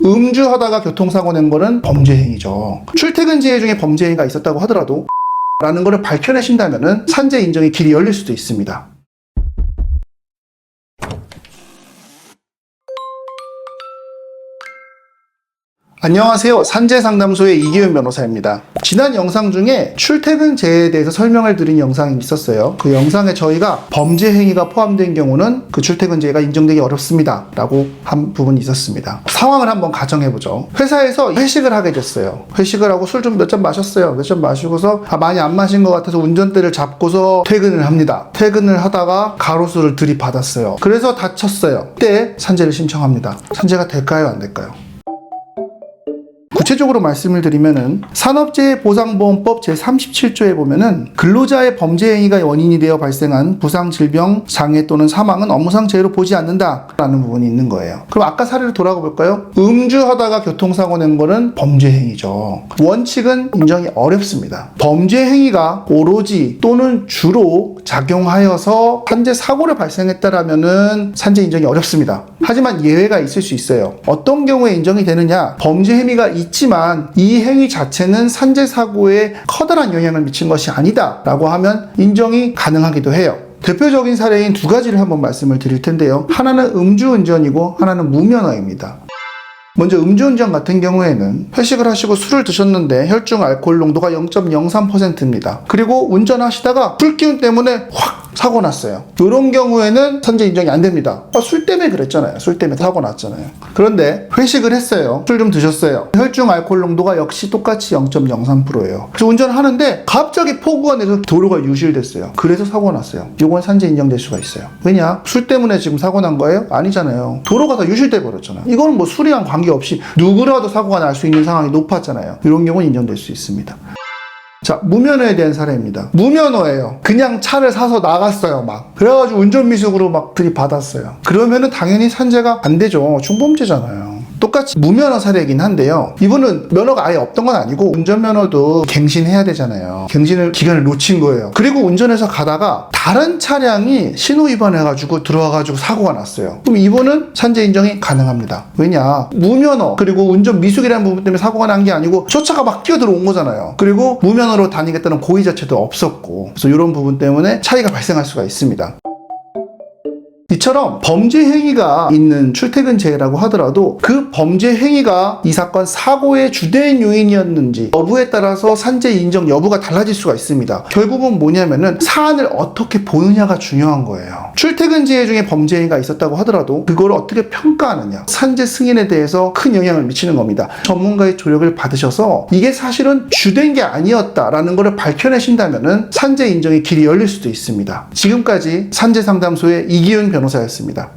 음주하다가 교통사고 낸 거는 범죄행위죠. 출퇴근지해 중에 범죄행위가 있었다고 하더라도 라는 거를 밝혀내신다면 산재 인정의 길이 열릴 수도 있습니다. 안녕하세요. 산재상담소의 이기훈 변호사입니다. 지난 영상 중에 출퇴근재해에 대해서 설명을 드린 영상이 있었어요. 그 영상에 저희가 범죄 행위가 포함된 경우는 그 출퇴근재해가 인정되기 어렵습니다 라고 한 부분이 있었습니다. 상황을 한번 가정해보죠. 회사에서 회식을 하게 됐어요. 회식을 하고 술 좀 몇 잔 마셨어요. 몇 잔 마시고서 많이 안 마신 것 같아서 운전대를 잡고서 퇴근을 합니다. 퇴근을 하다가 가로수를 들이받았어요. 그래서 다쳤어요. 그때 산재를 신청합니다. 산재가 될까요? 안 될까요? 구체적으로 말씀을 드리면은 산업재해보상보험법 제37조에 보면은 근로자의 범죄 행위가 원인이 되어 발생한 부상, 질병, 장애 또는 사망은 업무상 재해로 보지 않는다라는 부분이 있는 거예요. 그럼 아까 사례를 돌아가 볼까요? 음주하다가 교통사고 낸 거는 범죄 행위죠. 원칙은 인정이 어렵습니다. 범죄 행위가 오로지 또는 주로 작용하여서 산재 사고를 발생했다라면은 산재 인정이 어렵습니다. 하지만 예외가 있을 수 있어요. 어떤 경우에 인정이 되느냐? 범죄 행위가 있지만 이 행위 자체는 산재 사고에 커다란 영향을 미친 것이 아니다 라고 하면 인정이 가능하기도 해요. 대표적인 사례인 두 가지를 한번 말씀을 드릴 텐데요. 하나는 음주운전이고 하나는 무면허입니다. 먼저 음주운전 같은 경우에는 회식을 하시고 술을 드셨는데 혈중 알코올 농도가 0.03%입니다. 그리고 운전하시다가 불기운 때문에 확 사고 났어요. 이런 경우에는 산재 인정이 안 됩니다. 술 때문에 그랬잖아요. 술 때문에 사고 났잖아요. 그런데 회식을 했어요. 술 좀 드셨어요. 혈중 알코올 농도가 역시 똑같이 0.03%예요. 그래서 운전을 하는데 갑자기 폭우가 내려서 도로가 유실됐어요. 그래서 사고 났어요. 이건 산재 인정될 수가 있어요. 왜냐? 술 때문에 지금 사고 난 거예요? 아니잖아요. 도로가 다 유실돼 버렸잖아요. 이거는 뭐 술이랑 관계없이 누구라도 사고가 날 수 있는 상황이 높았잖아요. 이런 경우는 인정될 수 있습니다. 자, 무면허에 대한 사례입니다. 무면허예요. 그냥 차를 사서 나갔어요, 막. 그래가지고 운전미숙으로 막 들이받았어요. 그러면은 당연히 산재가 안 되죠. 중범죄잖아요. 똑같이 무면허 사례이긴 한데요. 이분은 면허가 아예 없던 건 아니고 운전면허도 갱신해야 되잖아요. 갱신을 기간을 놓친 거예요. 그리고 운전해서 가다가 다른 차량이 신호 위반해가지고 들어와가지고 사고가 났어요. 그럼 이분은 산재 인정이 가능합니다. 왜냐? 무면허 그리고 운전 미숙이라는 부분 때문에 사고가 난 게 아니고 저 차가 막 끼어들어온 거잖아요. 그리고 무면허로 다니겠다는 고의 자체도 없었고 그래서 이런 부분 때문에 차이가 발생할 수가 있습니다. 이처럼 범죄 행위가 있는 출퇴근재해라고 하더라도 그 범죄 행위가 이 사건 사고의 주된 요인이었는지 여부에 따라서 산재 인정 여부가 달라질 수가 있습니다. 결국은 뭐냐면은 사안을 어떻게 보느냐가 중요한 거예요. 출퇴근재해 중에 범죄 행위가 있었다고 하더라도 그걸 어떻게 평가하느냐, 산재 승인에 대해서 큰 영향을 미치는 겁니다. 전문가의 조력을 받으셔서 이게 사실은 주된 게 아니었다라는 것을 밝혀내신다면은 산재 인정의 길이 열릴 수도 있습니다. 지금까지 산재상담소의 이기훈 변호사였습니다.